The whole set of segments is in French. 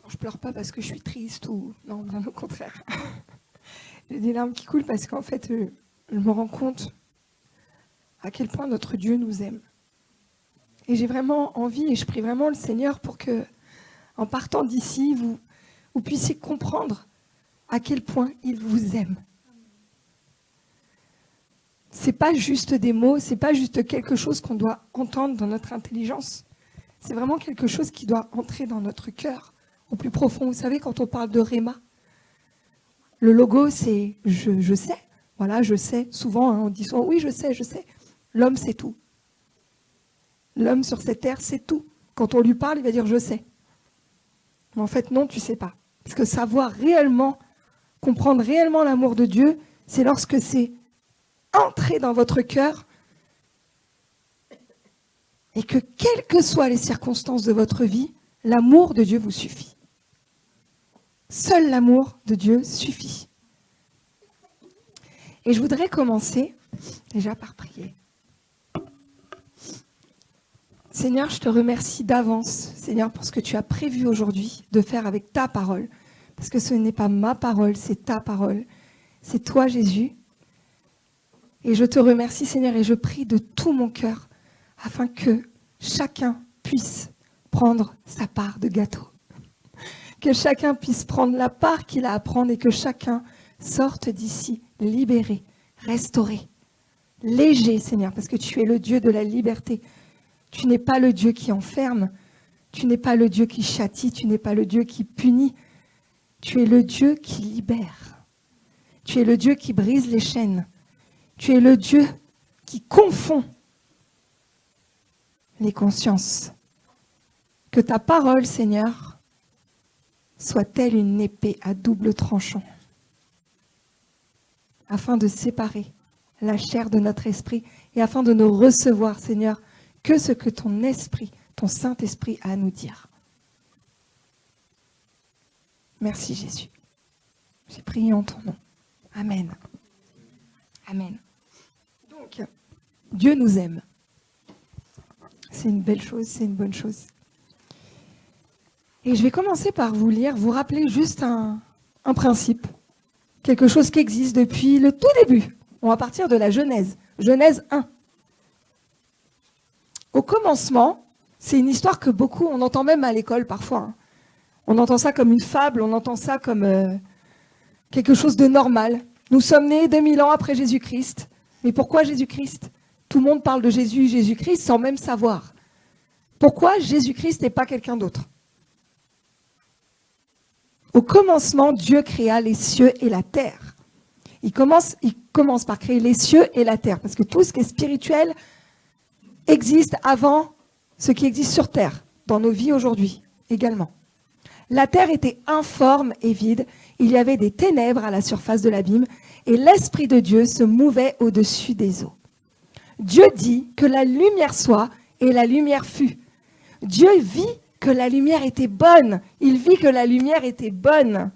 Je pleure pas parce que je suis triste ou non, bien au contraire. J'ai des larmes qui coulent parce qu'en fait, je me rends compte à quel point notre Dieu nous aime. Et j'ai vraiment envie, et je prie vraiment le Seigneur pour que, en partant d'ici, vous puissiez comprendre à quel point il vous aime. C'est pas juste des mots, c'est pas juste quelque chose qu'on doit entendre dans notre intelligence. C'est vraiment quelque chose qui doit entrer dans notre cœur, au plus profond. Vous savez, quand on parle de Réma, le logo, c'est je sais. Voilà, je sais. Souvent, on dit souvent, oui, je sais, je sais. L'homme, c'est tout. L'homme sur cette terre, c'est tout. Quand on lui parle, il va dire je sais. Mais en fait, non, tu sais pas. Parce que savoir réellement, comprendre réellement l'amour de Dieu, c'est lorsque c'est entré dans votre cœur et que, quelles que soient les circonstances de votre vie, l'amour de Dieu vous suffit. Seul l'amour de Dieu suffit. Et je voudrais commencer déjà par prier. Seigneur, je te remercie d'avance, Seigneur, pour ce que tu as prévu aujourd'hui de faire avec ta parole. Parce que ce n'est pas ma parole, c'est ta parole. C'est toi, Jésus. Et je te remercie, Seigneur, et je prie de tout mon cœur afin que chacun puisse prendre sa part de gâteau. Que chacun puisse prendre la part qu'il a à prendre et que chacun sorte d'ici libéré, restauré, léger, Seigneur, parce que tu es le Dieu de la liberté. Tu n'es pas le Dieu qui enferme, tu n'es pas le Dieu qui châtie, tu n'es pas le Dieu qui punit. Tu es le Dieu qui libère. Tu es le Dieu qui brise les chaînes. Tu es le Dieu qui confond les consciences. Que ta parole, Seigneur, soit telle une épée à double tranchant, afin de séparer la chair de notre esprit et afin de ne recevoir, Seigneur, que ce que ton esprit, ton Saint-Esprit a à nous dire. Merci Jésus. J'ai prié en ton nom. Amen. Amen. Donc, Dieu nous aime. C'est une belle chose, c'est une bonne chose. Et je vais commencer par vous rappeler juste un principe. Quelque chose qui existe depuis le tout début. On va partir de la Genèse. Genèse 1. Au commencement, c'est une histoire que beaucoup, on entend même à l'école parfois. Hein. On entend ça comme une fable, on entend ça comme quelque chose de normal. Nous sommes nés 2000 ans après Jésus-Christ. Mais pourquoi Jésus-Christ? Tout le monde parle de Jésus, Jésus-Christ sans même savoir. Pourquoi Jésus-Christ n'est pas quelqu'un d'autre? Au commencement, Dieu créa les cieux et la terre. Il commence par créer les cieux et la terre, parce que tout ce qui est spirituel existe avant ce qui existe sur terre, dans nos vies aujourd'hui également. La terre était informe et vide, il y avait des ténèbres à la surface de l'abîme, et l'Esprit de Dieu se mouvait au-dessus des eaux. Dieu dit que la lumière soit, et la lumière fut. Dieu vit que la lumière était bonne. Il vit que la lumière était bonne.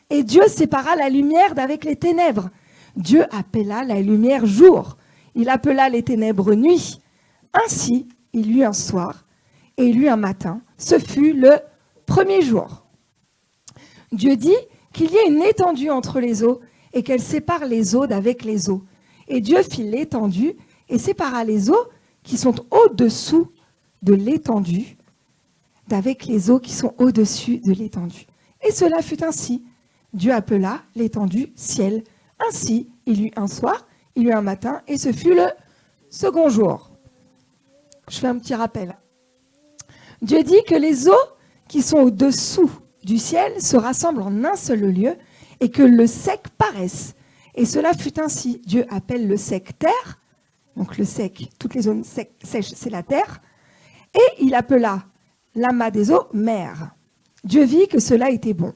Et Dieu sépara la lumière d'avec les ténèbres. Dieu appela la lumière jour. Il appela les ténèbres nuit. Ainsi, il y eut un soir et il y eut un matin. Ce fut le premier jour. Dieu dit qu'il y ait une étendue entre les eaux et qu'elle sépare les eaux d'avec les eaux. Et Dieu fit l'étendue et sépara les eaux qui sont au-dessous de l'étendue d'avec les eaux qui sont au-dessus de l'étendue. Et cela fut ainsi. Dieu appela l'étendue ciel. Ainsi, il y eut un soir, il y eut un matin, et ce fut le second jour. Je fais un petit rappel. Dieu dit que les eaux qui sont au-dessous du ciel se rassemblent en un seul lieu et que le sec paraisse. Et cela fut ainsi. Dieu appelle le sec terre, donc le sec, toutes les zones sèches, c'est la terre, et il appela l'amas des eaux mer. Dieu vit que cela était bon.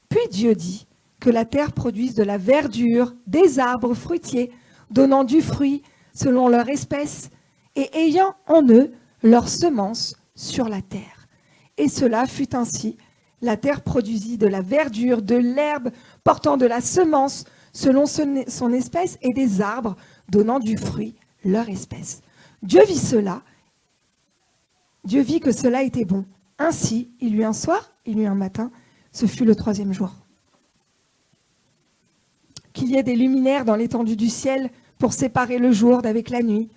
Puis Dieu dit que la terre produise de la verdure, des arbres fruitiers, donnant du fruit selon leur espèce, et ayant en eux leur semence sur la terre. Et cela fut ainsi. La terre produisit de la verdure, de l'herbe portant de la semence selon son espèce, et des arbres donnant du fruit, leur espèce. Dieu vit cela. Dieu vit que cela était bon. Ainsi, il y eut un soir, il y eut un matin, ce fut le 3e jour. Qu'il y ait des luminaires dans l'étendue du ciel pour séparer le jour d'avec la nuit,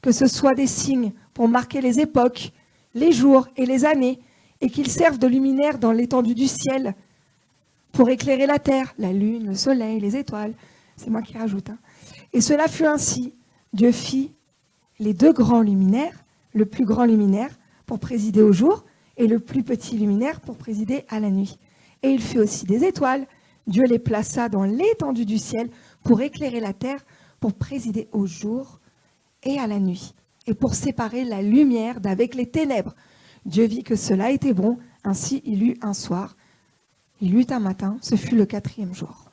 que ce soit des signes pour marquer les époques, les jours et les années, et qu'ils servent de luminaires dans l'étendue du ciel pour éclairer la terre, la lune, le soleil, les étoiles. C'est moi qui rajoute. Et cela fut ainsi. Dieu fit les 2 grands luminaires, le plus grand luminaire pour présider au jour et le plus petit luminaire pour présider à la nuit. Et il fit aussi des étoiles. Dieu les plaça dans l'étendue du ciel pour éclairer la terre, pour présider au jour et à la nuit, et pour séparer la lumière d'avec les ténèbres. Dieu vit que cela était bon, ainsi il eut un soir, il eut un matin, ce fut le 4e jour.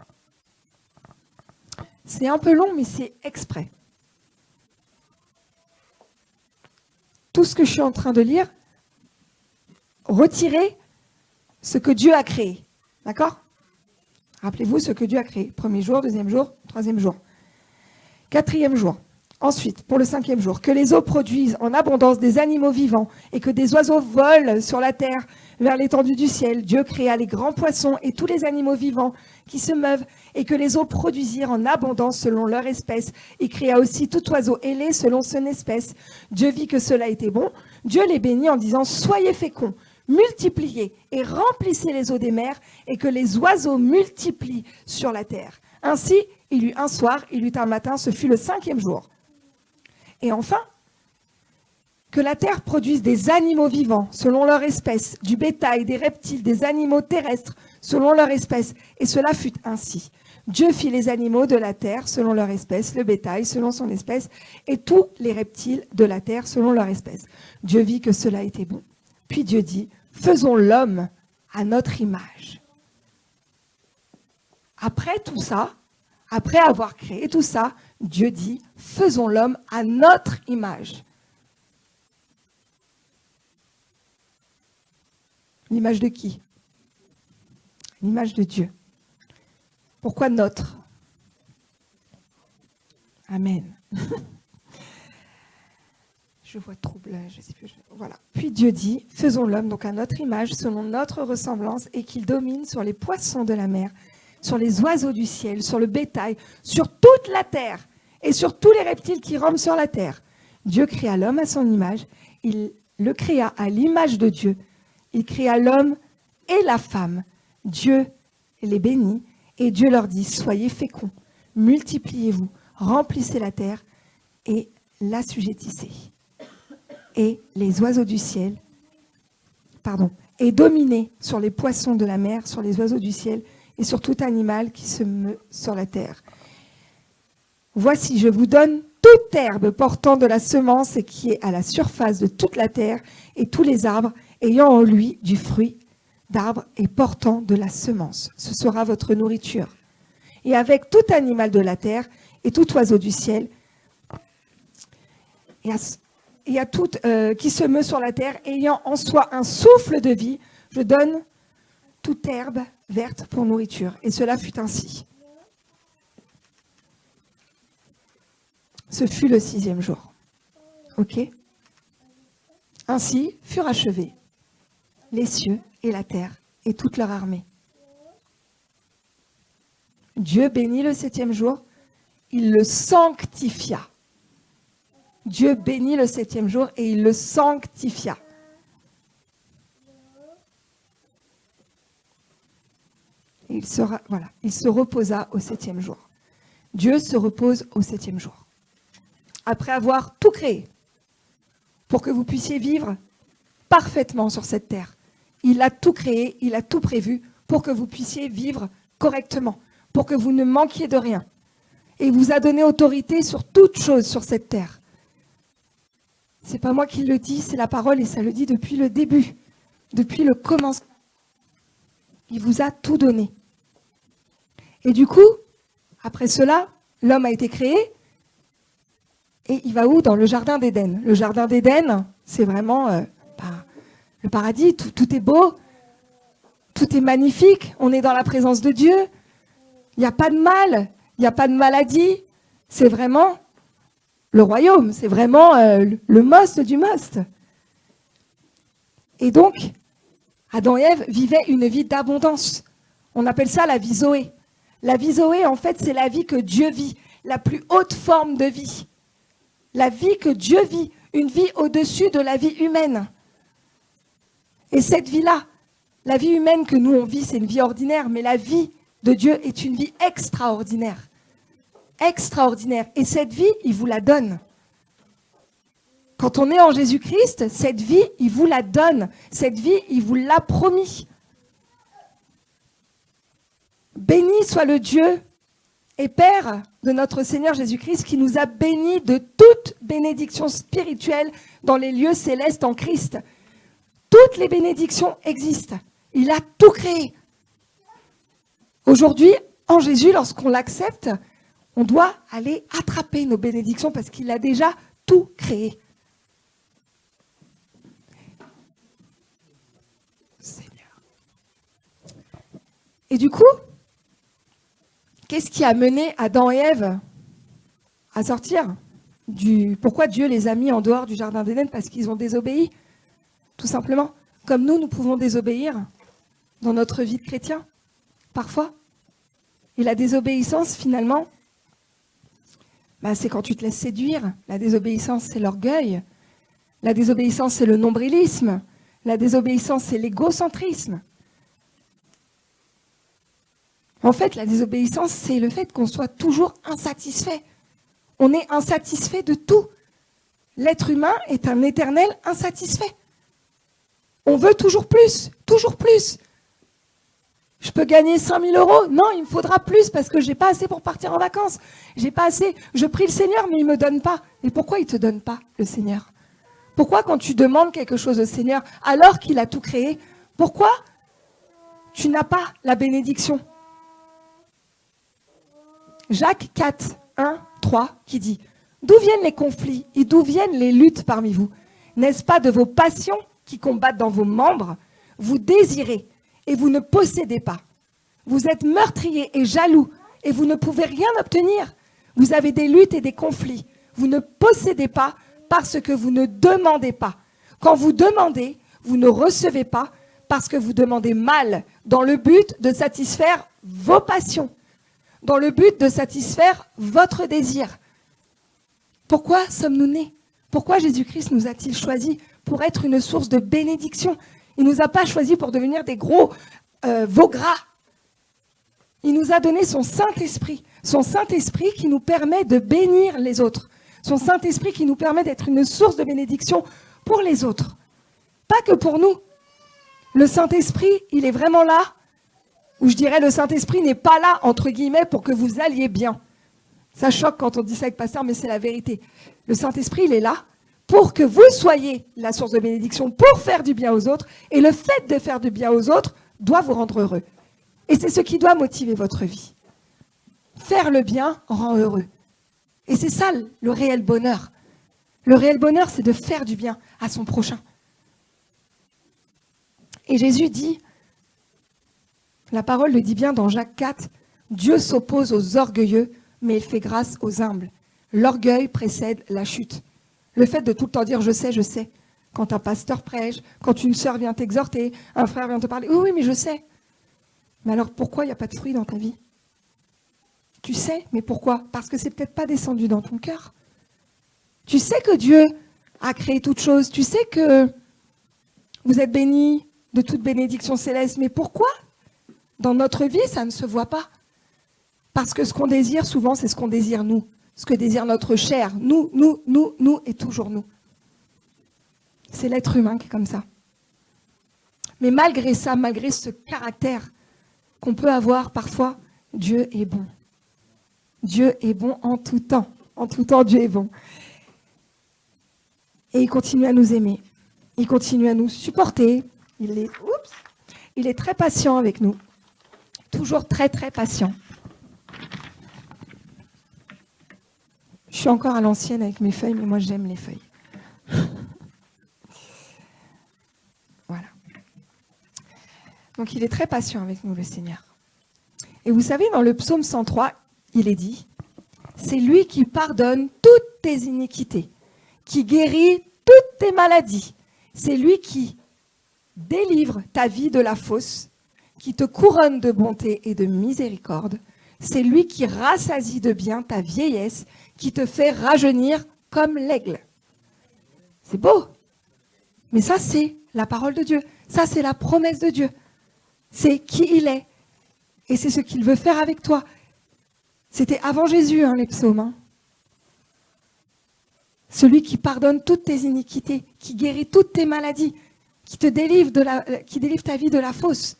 C'est un peu long, mais c'est exprès. Tout ce que je suis en train de lire, retirez ce que Dieu a créé. D'accord ? Rappelez-vous ce que Dieu a créé. 1er jour, 2e jour, 3e jour. 4e jour. Ensuite, pour le 5e jour, que les eaux produisent en abondance des animaux vivants et que des oiseaux volent sur la terre vers l'étendue du ciel. Dieu créa les grands poissons et tous les animaux vivants qui se meuvent et que les eaux produisirent en abondance selon leur espèce. Il créa aussi tout oiseau ailé selon son espèce. Dieu vit que cela était bon. Dieu les bénit en disant « Soyez féconds, multipliez et remplissez les eaux des mers et que les oiseaux multiplient sur la terre. » Ainsi, il eut un soir, il eut un matin, ce fut le 5e jour. Et enfin, que la terre produise des animaux vivants selon leur espèce, du bétail, des reptiles, des animaux terrestres selon leur espèce. Et cela fut ainsi. Dieu fit les animaux de la terre selon leur espèce, le bétail selon son espèce, et tous les reptiles de la terre selon leur espèce. Dieu vit que cela était bon. Puis Dieu dit, faisons l'homme à notre image. Après tout ça, après avoir créé tout ça, Dieu dit, faisons l'homme à notre image. L'image de qui? L'image de Dieu. Pourquoi notre? Amen. Je vois trouble, je sais plus. Voilà. Puis Dieu dit, faisons l'homme donc à notre image, selon notre ressemblance, et qu'il domine sur les poissons de la mer, sur les oiseaux du ciel, sur le bétail, sur toute la terre et sur tous les reptiles qui rampent sur la terre. Dieu créa l'homme à son image, il le créa à l'image de Dieu. Il créa l'homme et la femme. Dieu les bénit et Dieu leur dit, soyez féconds, multipliez-vous, remplissez la terre et l'assujettissez. Et les oiseaux du ciel, et dominez sur les poissons de la mer, sur les oiseaux du ciel et sur tout animal qui se meut sur la terre. Voici, je vous donne toute herbe portant de la semence et qui est à la surface de toute la terre, et tous les arbres ayant en lui du fruit d'arbre et portant de la semence. Ce sera votre nourriture. Et avec tout animal de la terre et tout oiseau du ciel, et à tout qui se meut sur la terre, ayant en soi un souffle de vie, je donne toute herbe verte pour nourriture. Et cela fut ainsi. Ce fut le 6e jour. OK ? Ainsi furent achevés les cieux et la terre et toute leur armée. Dieu bénit le 7e jour, il le sanctifia. Dieu bénit le 7e jour et il le sanctifia. Et il se reposa au 7e jour. Dieu se repose au 7e jour. Après avoir tout créé, pour que vous puissiez vivre parfaitement sur cette terre. il a tout créé, il a tout prévu pour que vous puissiez vivre correctement, pour que vous ne manquiez de rien. Et il vous a donné autorité sur toute chose sur cette terre. C'est pas moi qui le dis, c'est la parole et ça le dit depuis le début, depuis le commencement. Il vous a tout donné. Et du coup, après cela, l'homme a été créé et il va où? Dans le jardin d'Éden. Le jardin d'Éden, c'est vraiment le paradis, tout est beau, tout est magnifique, on est dans la présence de Dieu, il n'y a pas de mal, il n'y a pas de maladie, c'est vraiment le royaume, c'est vraiment le most du most. Et donc, Adam et Ève vivaient une vie d'abondance. On appelle ça la vie Zoé. La vie Zoé, en fait, c'est la vie que Dieu vit, la plus haute forme de vie. La vie que Dieu vit, une vie au-dessus de la vie humaine. Et cette vie-là, la vie humaine que nous on vit, c'est une vie ordinaire, mais la vie de Dieu est une vie extraordinaire. Extraordinaire. Et cette vie, il vous la donne. Quand on est en Jésus-Christ, cette vie, il vous la donne. Cette vie, il vous l'a promis. Béni soit le Dieu et Père de notre Seigneur Jésus-Christ qui nous a bénis de toute bénédiction spirituelle dans les lieux célestes en Christ. Toutes les bénédictions existent. Il a tout créé. Aujourd'hui, en Jésus, lorsqu'on l'accepte, on doit aller attraper nos bénédictions parce qu'il a déjà tout créé. Seigneur. Et du coup, qu'est-ce qui a mené Adam et Ève à sortir Pourquoi Dieu les a mis en dehors du jardin d'Éden? Parce qu'ils ont désobéi, tout simplement. Comme nous pouvons désobéir dans notre vie de chrétien, parfois. Et la désobéissance, finalement, c'est quand tu te laisses séduire. La désobéissance, c'est l'orgueil. La désobéissance, c'est le nombrilisme. La désobéissance, c'est l'égocentrisme. En fait, la désobéissance, c'est le fait qu'on soit toujours insatisfait. On est insatisfait de tout. L'être humain est un éternel insatisfait. On veut toujours plus, toujours plus. Je peux gagner 5 000 €? Non, il me faudra plus parce que je n'ai pas assez pour partir en vacances. J'ai pas assez. Je prie le Seigneur, mais il ne me donne pas. Et pourquoi il ne te donne pas, le Seigneur? Pourquoi quand tu demandes quelque chose au Seigneur, alors qu'il a tout créé, pourquoi tu n'as pas la bénédiction? Jacques 4, 1, 3, qui dit « D'où viennent les conflits et d'où viennent les luttes parmi vous? N'est-ce pas de vos passions qui combattent dans vos membres? Vous désirez et vous ne possédez pas. Vous êtes meurtriers et jaloux et vous ne pouvez rien obtenir. Vous avez des luttes et des conflits. Vous ne possédez pas parce que vous ne demandez pas. Quand vous demandez, vous ne recevez pas parce que vous demandez mal dans le but de satisfaire vos passions, dans le but de satisfaire votre désir. » Pourquoi sommes-nous nés? Pourquoi Jésus-Christ nous a-t-il choisis pour être une source de bénédiction? Il ne nous a pas choisis pour devenir des gros veaux gras. Il nous a donné son Saint-Esprit qui nous permet de bénir les autres. Son Saint-Esprit qui nous permet d'être une source de bénédiction pour les autres. Pas que pour nous. Le Saint-Esprit, il est vraiment là, ou je dirais le Saint-Esprit n'est pas là, entre guillemets, pour que vous alliez bien. Ça choque quand on dit ça avec pasteur, mais c'est la vérité. Le Saint-Esprit, il est là pour que vous soyez la source de bénédiction, pour faire du bien aux autres. Et le fait de faire du bien aux autres doit vous rendre heureux. Et c'est ce qui doit motiver votre vie. Faire le bien rend heureux. Et c'est ça le réel bonheur. Le réel bonheur, c'est de faire du bien à son prochain. Et Jésus dit, la parole le dit bien dans Jacques 4, « Dieu s'oppose aux orgueilleux, mais il fait grâce aux humbles. L'orgueil précède la chute. » Le fait de tout le temps dire « je sais », quand un pasteur prêche, quand une sœur vient t'exhorter, un frère vient te parler, « oui, mais je sais ». Mais alors pourquoi il n'y a pas de fruit dans ta vie? Tu sais, mais pourquoi? Parce que c'est peut-être pas descendu dans ton cœur. Tu sais que Dieu a créé toutes choses, tu sais que vous êtes bénis de toute bénédiction céleste, mais pourquoi dans notre vie ça ne se voit pas? Parce que ce qu'on désire souvent, c'est ce qu'on désire nous, ce que désire notre chair, nous et toujours nous. C'est l'être humain qui est comme ça. Mais malgré ça, malgré ce caractère qu'on peut avoir parfois, Dieu est bon. Dieu est bon en tout temps. En tout temps, Dieu est bon. Et il continue à nous aimer. Il continue à nous supporter. Il est très patient avec nous. Toujours très, très patient. Je suis encore à l'ancienne avec mes feuilles, mais moi, j'aime les feuilles. Voilà. Donc, il est très patient avec nous, le Seigneur. Et vous savez, dans le psaume 103, il est dit, c'est lui qui pardonne toutes tes iniquités, qui guérit toutes tes maladies. C'est lui qui délivre ta vie de la fosse, qui te couronne de bonté et de miséricorde. C'est lui qui rassasie de bien ta vieillesse, qui te fait rajeunir comme l'aigle. C'est beau. Mais ça, c'est la parole de Dieu. Ça, c'est la promesse de Dieu. C'est qui il est. Et c'est ce qu'il veut faire avec toi. C'était avant Jésus, les psaumes. Celui qui pardonne toutes tes iniquités, qui guérit toutes tes maladies, qui délivre ta vie de la fosse.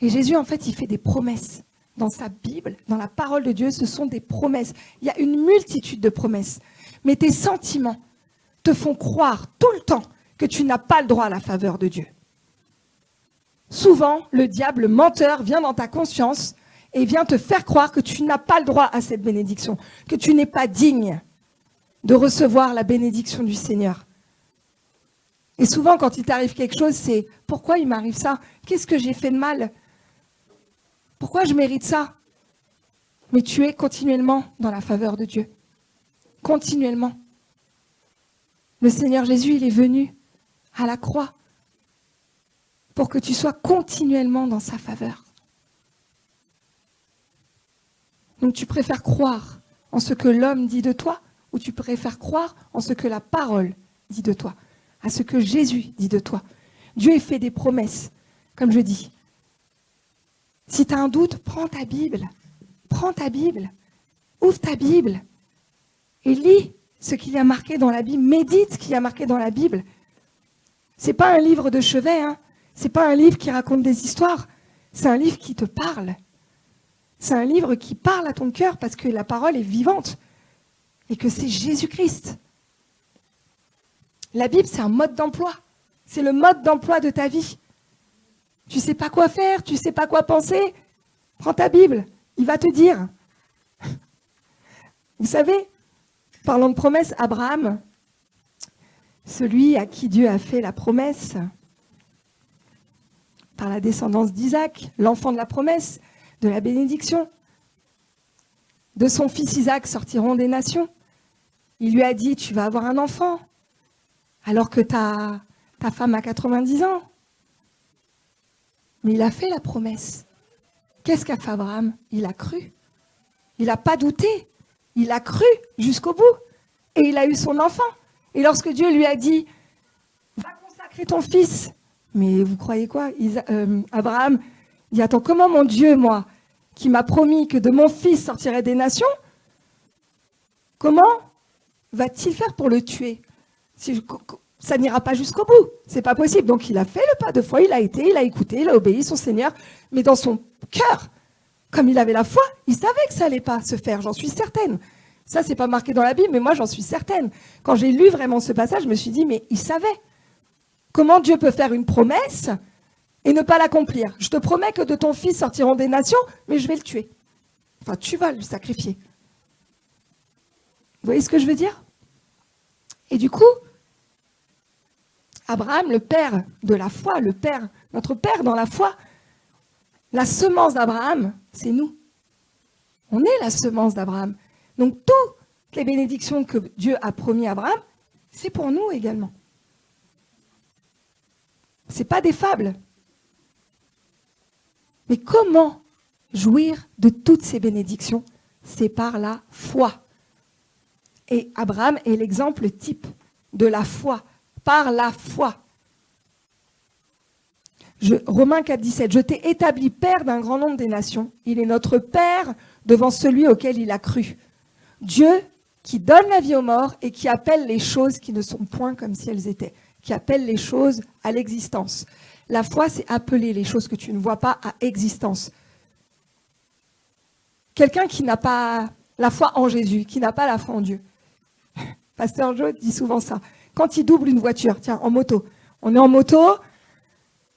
Et Jésus, en fait, il fait des promesses. Dans sa Bible, dans la parole de Dieu, ce sont des promesses. Il y a une multitude de promesses. Mais tes sentiments te font croire tout le temps que tu n'as pas le droit à la faveur de Dieu. Souvent, le diable menteur vient dans ta conscience et vient te faire croire que tu n'as pas le droit à cette bénédiction, que tu n'es pas digne de recevoir la bénédiction du Seigneur. Et souvent, quand il t'arrive quelque chose, c'est « Pourquoi il m'arrive ça? Qu'est-ce que j'ai fait de mal? Pourquoi je mérite ça ?» Mais tu es continuellement dans la faveur de Dieu. Continuellement. Le Seigneur Jésus, il est venu à la croix pour que tu sois continuellement dans sa faveur. Donc tu préfères croire en ce que l'homme dit de toi ou tu préfères croire en ce que la parole dit de toi, à ce que Jésus dit de toi. Dieu a fait des promesses, comme je dis. Si tu as un doute, prends ta Bible, ouvre ta Bible et lis ce qu'il y a marqué dans la Bible, médite ce qu'il y a marqué dans la Bible. Ce n'est pas un livre de chevet, ce n'est pas un livre qui raconte des histoires, c'est un livre qui te parle. C'est un livre qui parle à ton cœur parce que la parole est vivante et que c'est Jésus-Christ. La Bible, c'est un mode d'emploi. C'est le mode d'emploi de ta vie. Tu ne sais pas quoi faire, tu ne sais pas quoi penser. Prends ta Bible, il va te dire. Vous savez, parlant de promesse, Abraham, celui à qui Dieu a fait la promesse, par la descendance d'Isaac, l'enfant de la promesse, de la bénédiction. De son fils Isaac sortiront des nations. Il lui a dit, tu vas avoir un enfant, alors que ta femme a 90 ans. Mais il a fait la promesse. Qu'est-ce qu'a fait Abraham? Il a cru. Il n'a pas douté. Il a cru jusqu'au bout. Et il a eu son enfant. Et lorsque Dieu lui a dit, va consacrer ton fils. Mais vous croyez quoi? Abraham dit, attends, comment mon Dieu, moi, qui m'a promis que de mon fils sortirait des nations, comment va-t-il faire pour le tuer? Ça n'ira pas jusqu'au bout, c'est pas possible. Donc il a fait le pas de foi, il a écouté, il a obéi son Seigneur, mais dans son cœur, comme il avait la foi, il savait que ça n'allait pas se faire, j'en suis certaine. Ça, c'est pas marqué dans la Bible, mais moi, j'en suis certaine. Quand j'ai lu vraiment ce passage, je me suis dit, mais il savait. Comment Dieu peut faire une promesse et ne pas l'accomplir? Je te promets que de ton fils sortiront des nations, mais je vais le tuer. Enfin, tu vas le sacrifier. Vous voyez ce que je veux dire? Et du coup, Abraham, le père de la foi, notre père dans la foi, la semence d'Abraham, c'est nous. On est la semence d'Abraham. Donc, toutes les bénédictions que Dieu a promis à Abraham, c'est pour nous également. Ce n'est pas des fables. Mais comment jouir de toutes ces bénédictions? C'est par la foi. Et Abraham est l'exemple type de la foi. Par la foi. Romains 4, 17. Je t'ai établi père d'un grand nombre des nations. Il est notre père devant celui auquel il a cru. Dieu qui donne la vie aux morts et qui appelle les choses qui ne sont point comme si elles étaient. qui appelle les choses à l'existence. La foi, c'est appeler les choses que tu ne vois pas à existence. Quelqu'un qui n'a pas la foi en Jésus, qui n'a pas la foi en Dieu. Pasteur Joe dit souvent ça. Quand il double une voiture, tiens, en moto. On est en moto,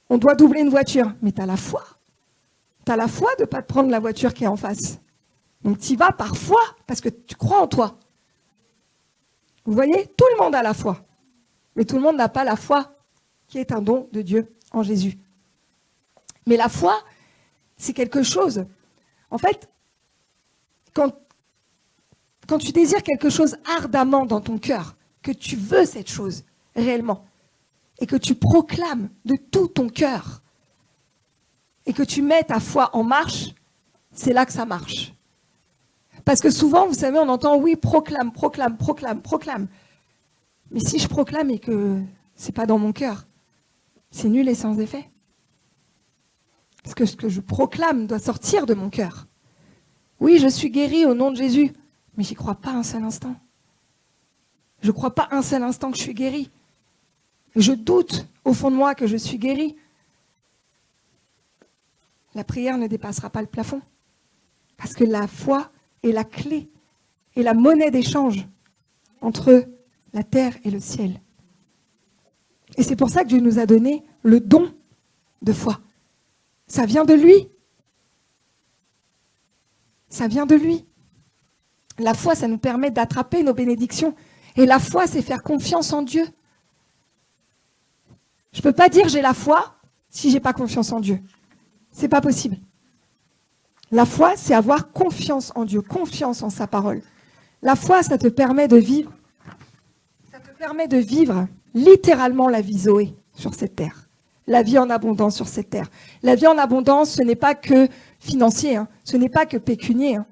on doit doubler une voiture. Mais tu as la foi. Tu as la foi de ne pas te prendre la voiture qui est en face. Donc tu y vas par foi, parce que tu crois en toi. Vous voyez, tout le monde a la foi. Mais tout le monde n'a pas la foi qui est un don de Dieu en Jésus. Mais la foi, c'est quelque chose. En fait, quand tu désires quelque chose ardemment dans ton cœur, que tu veux cette chose réellement, et que tu proclames de tout ton cœur, et que tu mets ta foi en marche, c'est là que ça marche. Parce que souvent, vous savez, on entend, oui, proclame, proclame, proclame, proclame. Mais si je proclame et que ce n'est pas dans mon cœur, c'est nul et sans effet. Parce que ce que je proclame doit sortir de mon cœur. Oui, je suis guéri au nom de Jésus, mais j'y crois pas un seul instant. Je ne crois pas un seul instant que je suis guéri. Je doute au fond de moi que je suis guéri. La prière ne dépassera pas le plafond. Parce que la foi est la clé et la monnaie d'échange entre la terre et le ciel. Et c'est pour ça que Dieu nous a donné le don de foi. Ça vient de lui. Ça vient de lui. La foi, ça nous permet d'attraper nos bénédictions. Et la foi, c'est faire confiance en Dieu. Je ne peux pas dire j'ai la foi si je n'ai pas confiance en Dieu. Ce n'est pas possible. La foi, c'est avoir confiance en Dieu, confiance en sa parole. La foi, ça te permet de vivre. Ça te permet de vivre littéralement la vie Zoé sur cette terre. La vie en abondance sur cette terre. La vie en abondance, ce n'est pas que financier, hein. Ce n'est pas que pécunier. Hein.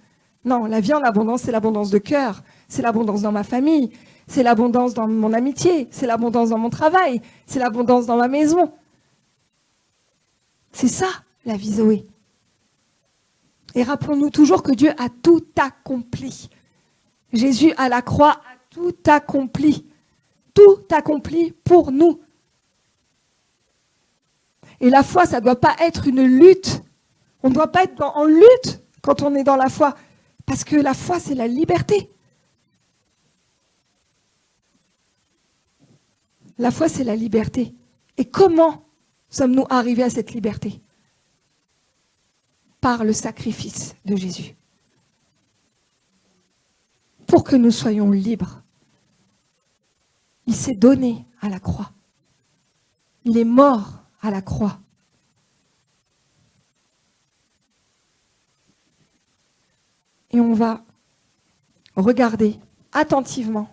Non, la vie en abondance, c'est l'abondance de cœur, c'est l'abondance dans ma famille, c'est l'abondance dans mon amitié, c'est l'abondance dans mon travail, c'est l'abondance dans ma maison. C'est ça, la vie Zoé. Et rappelons-nous toujours que Dieu a tout accompli. Jésus à la croix a tout accompli. Tout accompli pour nous. Et la foi, ça ne doit pas être une lutte. On ne doit pas être en lutte quand on est dans la foi. Parce que la foi, c'est la liberté. La foi, c'est la liberté. Et comment sommes-nous arrivés à cette liberté ? Par le sacrifice de Jésus. Pour que nous soyons libres. Il s'est donné à la croix. Il est mort à la croix. Et on va regarder attentivement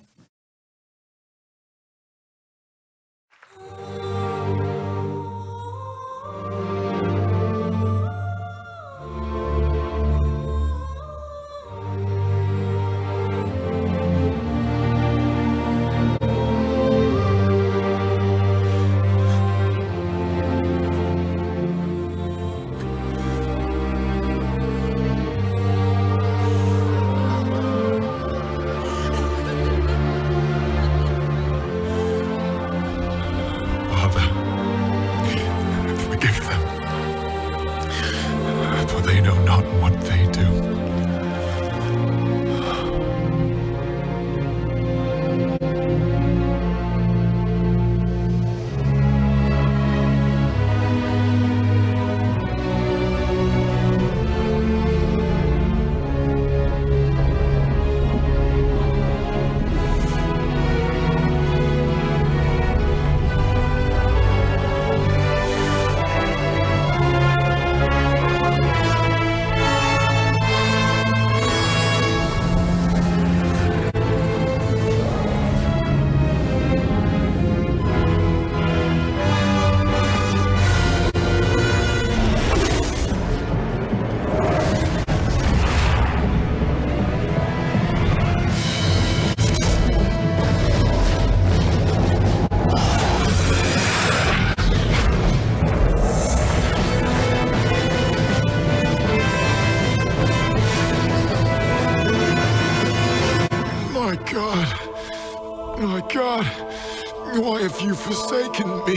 you forsaken me?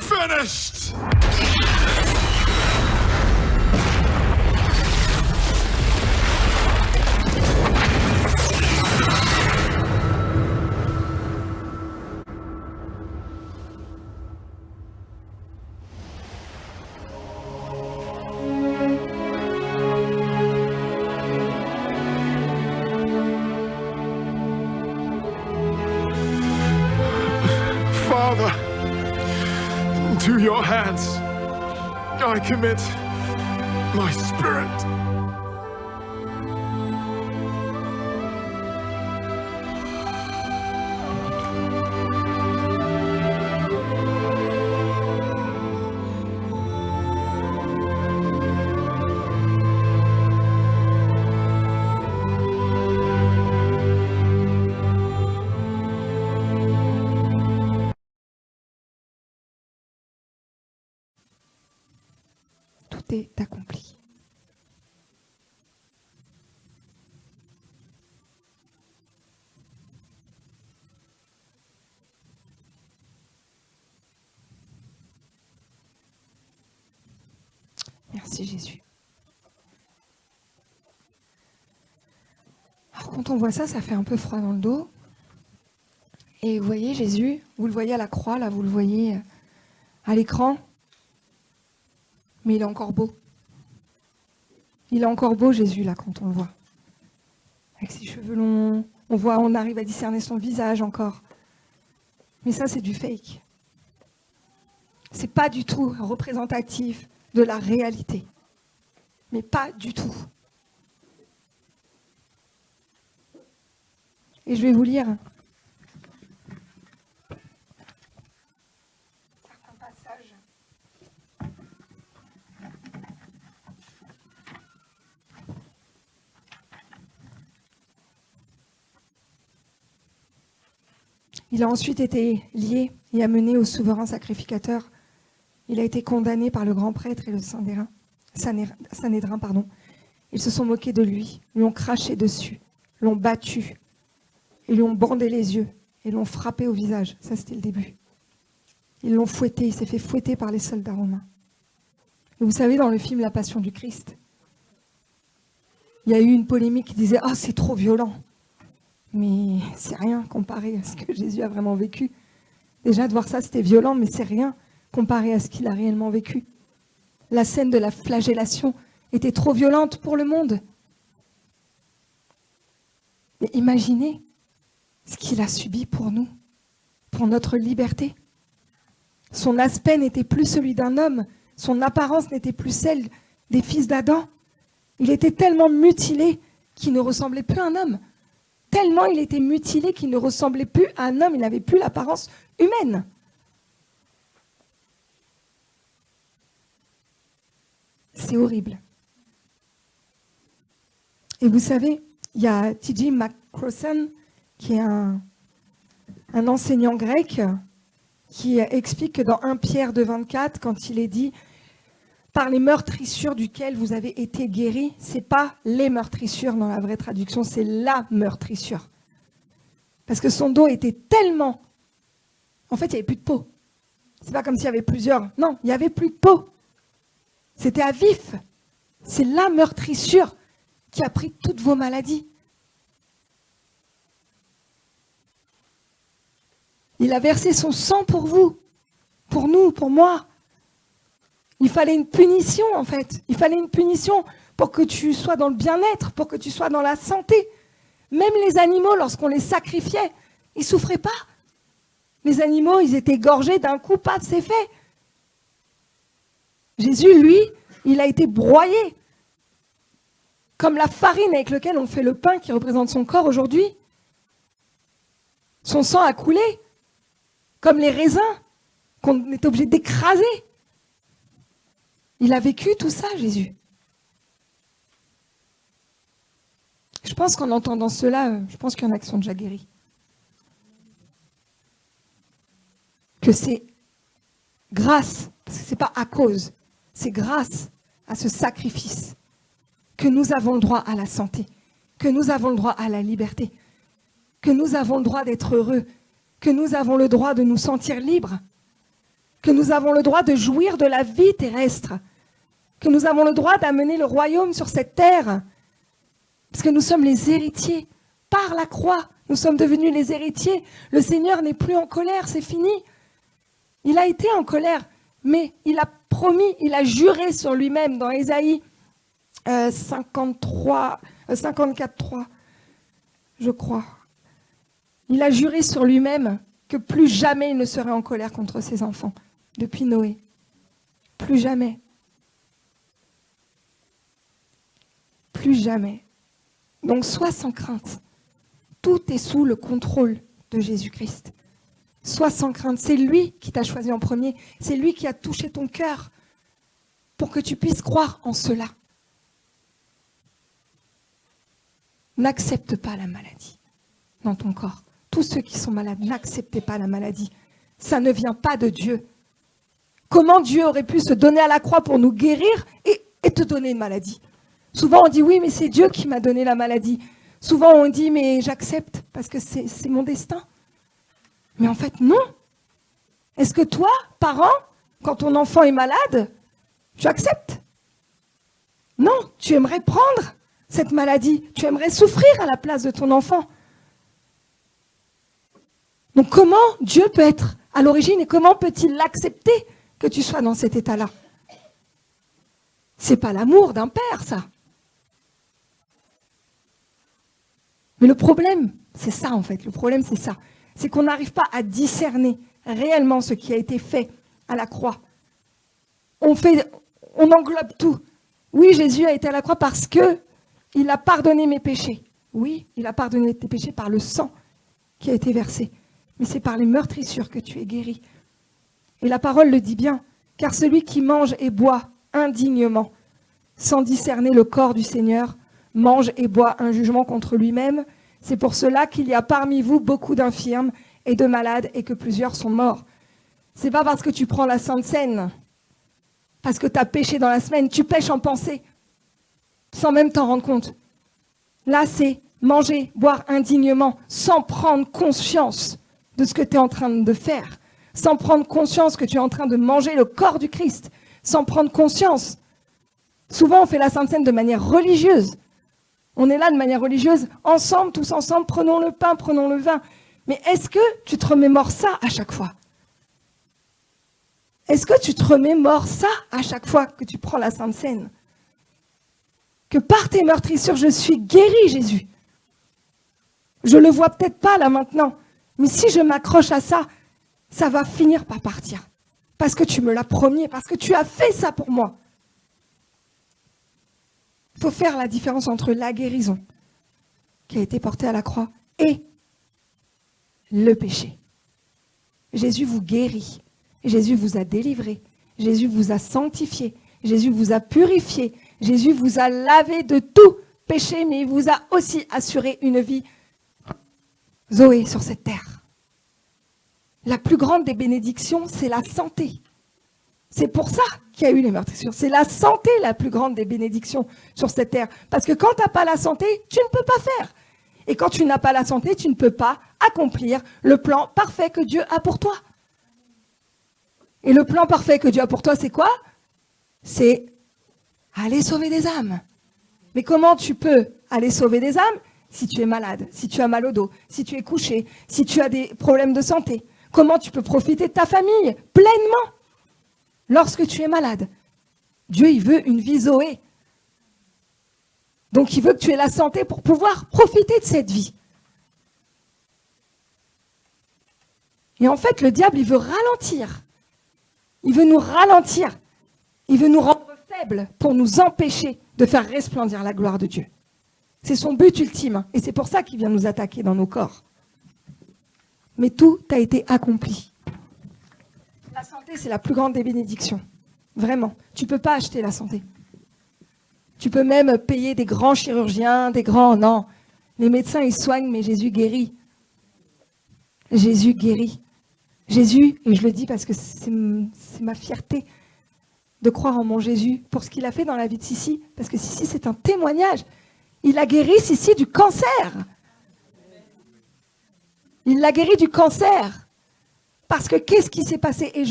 Finished! Father, to your hands I commit my spirit. Tout est accompli. Merci Jésus. Alors quand on voit ça, ça fait un peu froid dans le dos. Et vous voyez Jésus, vous le voyez à la croix, là, vous le voyez à l'écran. Mais il est encore beau. Il est encore beau, Jésus, là, quand on le voit. Avec ses cheveux longs, on arrive à discerner son visage encore. Mais ça, c'est du fake. C'est pas du tout représentatif de la réalité. Mais pas du tout. Et je vais vous lire certains passages. Il a ensuite été lié et amené au souverain sacrificateur. Il a été condamné par le grand prêtre et le Sanhédrin. Ils se sont moqués de lui, lui ont craché dessus, l'ont battu, et lui ont bandé les yeux, et l'ont frappé au visage. Ça, c'était le début. Ils l'ont fouetté, il s'est fait fouetter par les soldats romains. Et vous savez, dans le film La Passion du Christ, il y a eu une polémique qui disait « Ah, c'est trop violent !» Mais c'est rien comparé à ce que Jésus a vraiment vécu. Déjà, de voir ça, c'était violent, mais c'est rien comparé à ce qu'il a réellement vécu. La scène de la flagellation était trop violente pour le monde. Mais imaginez ce qu'il a subi pour nous, pour notre liberté. Son aspect n'était plus celui d'un homme, son apparence n'était plus celle des fils d'Adam. Il était tellement mutilé qu'il ne ressemblait plus à un homme. Tellement il était mutilé qu'il ne ressemblait plus à un homme, il n'avait plus l'apparence humaine. C'est horrible. Et vous savez, il y a T.J. McCrossan, qui est un enseignant grec, qui explique que dans 1 Pierre 2,24, quand il est dit « Par les meurtrissures duquel vous avez été guéris », ce n'est pas les meurtrissures dans la vraie traduction, c'est la meurtrissure. Parce que son dos était tellement... En fait, il n'y avait plus de peau. C'est pas comme s'il y avait plusieurs. Non, il n'y avait plus de peau. C'était à vif. C'est la meurtrissure qui a pris toutes vos maladies. Il a versé son sang pour vous. pour nous, pour moi. Il fallait une punition, en fait. Il fallait une punition pour que tu sois dans le bien-être, pour que tu sois dans la santé. Même les animaux, lorsqu'on les sacrifiait, ils ne souffraient pas. Les animaux, ils étaient gorgés d'un coup, paf, c'est fait. Jésus, lui, il a été broyé. Comme la farine avec laquelle on fait le pain qui représente son corps aujourd'hui. Son sang a coulé. Comme les raisins qu'on est obligé d'écraser. Il a vécu tout ça, Jésus. Je pense qu'en entendant cela, je pense qu'il y en a qui sont déjà guéris. Que c'est grâce, parce que ce n'est pas à cause, c'est grâce à ce sacrifice que nous avons le droit à la santé, que nous avons le droit à la liberté, que nous avons le droit d'être heureux, que nous avons le droit de nous sentir libres, que nous avons le droit de jouir de la vie terrestre, que nous avons le droit d'amener le royaume sur cette terre, parce que nous sommes les héritiers. Par la croix, nous sommes devenus les héritiers. Le Seigneur n'est plus en colère, c'est fini. Il a été en colère, mais il a promis, il a juré sur lui-même dans Ésaïe 54:3, je crois. Il a juré sur lui-même que plus jamais il ne serait en colère contre ses enfants, depuis Noé. Plus jamais. Plus jamais. Donc sois sans crainte. Tout est sous le contrôle de Jésus-Christ. Sois sans crainte. C'est lui qui t'a choisi en premier. C'est lui qui a touché ton cœur pour que tu puisses croire en cela. N'accepte pas la maladie dans ton corps. Tous ceux qui sont malades, n'acceptez pas la maladie. Ça ne vient pas de Dieu. Comment Dieu aurait pu se donner à la croix pour nous guérir et te donner une maladie? Souvent on dit oui, mais c'est Dieu qui m'a donné la maladie. Souvent on dit mais j'accepte parce que c'est mon destin. Mais en fait non. Est-ce que toi, parent, quand ton enfant est malade, tu acceptes? Non, tu aimerais prendre cette maladie. Tu aimerais souffrir à la place de ton enfant. Donc comment Dieu peut être à l'origine et comment peut-il l'accepter que tu sois dans cet état-là? C'est pas l'amour d'un père, ça. Mais le problème, c'est ça en fait. Le problème, c'est ça. C'est qu'on n'arrive pas à discerner réellement ce qui a été fait à la croix. On englobe tout. Oui, Jésus a été à la croix parce que il a pardonné mes péchés. Oui, il a pardonné tes péchés par le sang qui a été versé. Mais c'est par les meurtrissures que tu es guéri. Et la parole le dit bien. Car celui qui mange et boit indignement, sans discerner le corps du Seigneur, mange et boit un jugement contre lui-même. C'est pour cela qu'il y a parmi vous beaucoup d'infirmes et de malades et que plusieurs sont morts. C'est pas parce que tu prends la Sainte Seine, parce que tu as péché dans la semaine, tu pêches en pensée, sans même t'en rendre compte. Là, c'est manger, boire indignement, sans prendre conscience de ce que tu es en train de faire, sans prendre conscience que tu es en train de manger le corps du Christ, sans prendre conscience. Souvent, on fait la Sainte Seine de manière religieuse. On est là de manière religieuse, ensemble, tous ensemble, prenons le pain, prenons le vin. Mais est-ce que tu te remémores ça à chaque fois? Est-ce que tu te remémores ça à chaque fois que tu prends la Sainte Seine? Que par tes meurtrissures, je suis guéri, Jésus. Je ne le vois peut-être pas là maintenant, mais si je m'accroche à ça, ça va finir par partir. Parce que tu me l'as promis, parce que tu as fait ça pour moi. Il faut faire la différence entre la guérison qui a été portée à la croix et le péché. Jésus vous guérit. Jésus vous a délivré. Jésus vous a sanctifié. Jésus vous a purifié. Jésus vous a lavé de tout péché, mais il vous a aussi assuré une vie Zoé sur cette terre. La plus grande des bénédictions, c'est la santé. C'est pour ça qu'il y a eu les meurtrissures. C'est la santé la plus grande des bénédictions sur cette terre. Parce que quand tu n'as pas la santé, tu ne peux pas faire. Et quand tu n'as pas la santé, tu ne peux pas accomplir le plan parfait que Dieu a pour toi. Et le plan parfait que Dieu a pour toi, c'est quoi? C'est aller sauver des âmes. Mais comment tu peux aller sauver des âmes si tu es malade, si tu as mal au dos, si tu es couché, si tu as des problèmes de santé? comment tu peux profiter de ta famille pleinement lorsque tu es malade. Dieu, il veut une vie Zoé. Donc, il veut que tu aies la santé pour pouvoir profiter de cette vie. Et en fait, le diable, il veut ralentir. Il veut nous ralentir. Il veut nous rendre faibles pour nous empêcher de faire resplendir la gloire de Dieu. C'est son but ultime. Et c'est pour ça qu'il vient nous attaquer dans nos corps. Mais tout a été accompli. La santé, c'est la plus grande des bénédictions. Vraiment. Tu ne peux pas acheter la santé. Tu peux même payer des grands chirurgiens, des grands... Non. Les médecins, ils soignent, mais Jésus guérit. Jésus guérit. Jésus, et je le dis parce que c'est ma fierté de croire en mon Jésus pour ce qu'il a fait dans la vie de Sissi, parce que Sissi, c'est un témoignage. Il a guéri Sissi du cancer. Il l'a guéri du cancer. Parce que qu'est-ce qui s'est passé? Et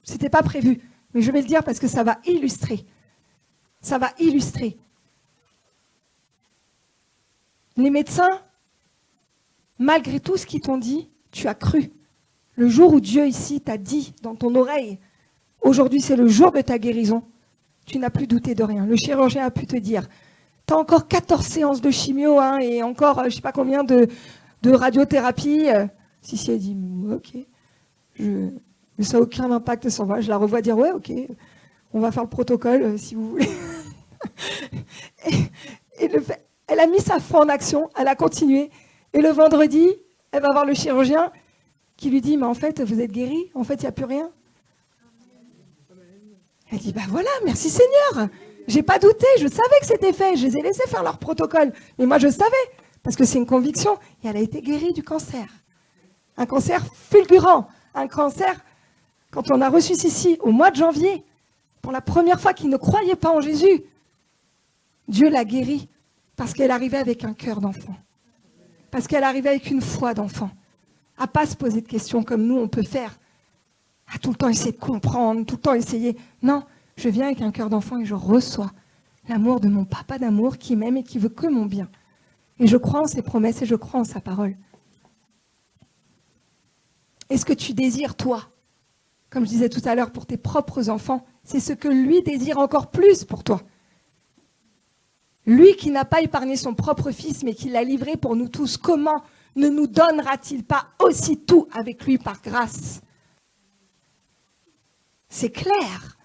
c'était pas prévu, mais je vais le dire parce que ça va illustrer. Ça va illustrer. Les médecins, malgré tout ce qu'ils t'ont dit, tu as cru. Le jour où Dieu ici t'a dit dans ton oreille, aujourd'hui c'est le jour de ta guérison, tu n'as plus douté de rien. Le chirurgien a pu te dire, tu as encore 14 séances de chimio et encore je ne sais pas combien de radiothérapie. Sissi a dit, ok, mais ça n'a aucun impact sur moi. Je la revois dire, ouais, ok, on va faire le protocole si vous voulez. Elle a mis sa foi en action, elle a continué. Et le vendredi, elle va voir le chirurgien qui lui dit, mais en fait, vous êtes guéri, en fait, il n'y a plus rien. Elle dit, bah voilà, merci Seigneur. J'ai pas douté, je savais que c'était fait, je les ai laissés faire leur protocole. Mais moi, je savais, parce que c'est une conviction. Et elle a été guérie du cancer. Un cancer fulgurant, un cancer, quand on a reçu Sissi au mois de janvier, pour la première fois qu'il ne croyait pas en Jésus, Dieu l'a guérie parce qu'elle arrivait avec un cœur d'enfant. Parce qu'elle arrivait avec une foi d'enfant. À ne pas se poser de questions comme nous, on peut faire. À tout le temps essayer de comprendre, tout le temps essayer. Non, je viens avec un cœur d'enfant et je reçois l'amour de mon papa d'amour qui m'aime et qui veut que mon bien. Et je crois en ses promesses et je crois en sa parole. Est-ce que tu désires, toi, comme je disais tout à l'heure, pour tes propres enfants, c'est ce que lui désire encore plus pour toi. Lui qui n'a pas épargné son propre fils, mais qui l'a livré pour nous tous, comment ne nous donnera-t-il pas aussi tout avec lui par grâce? C'est clair.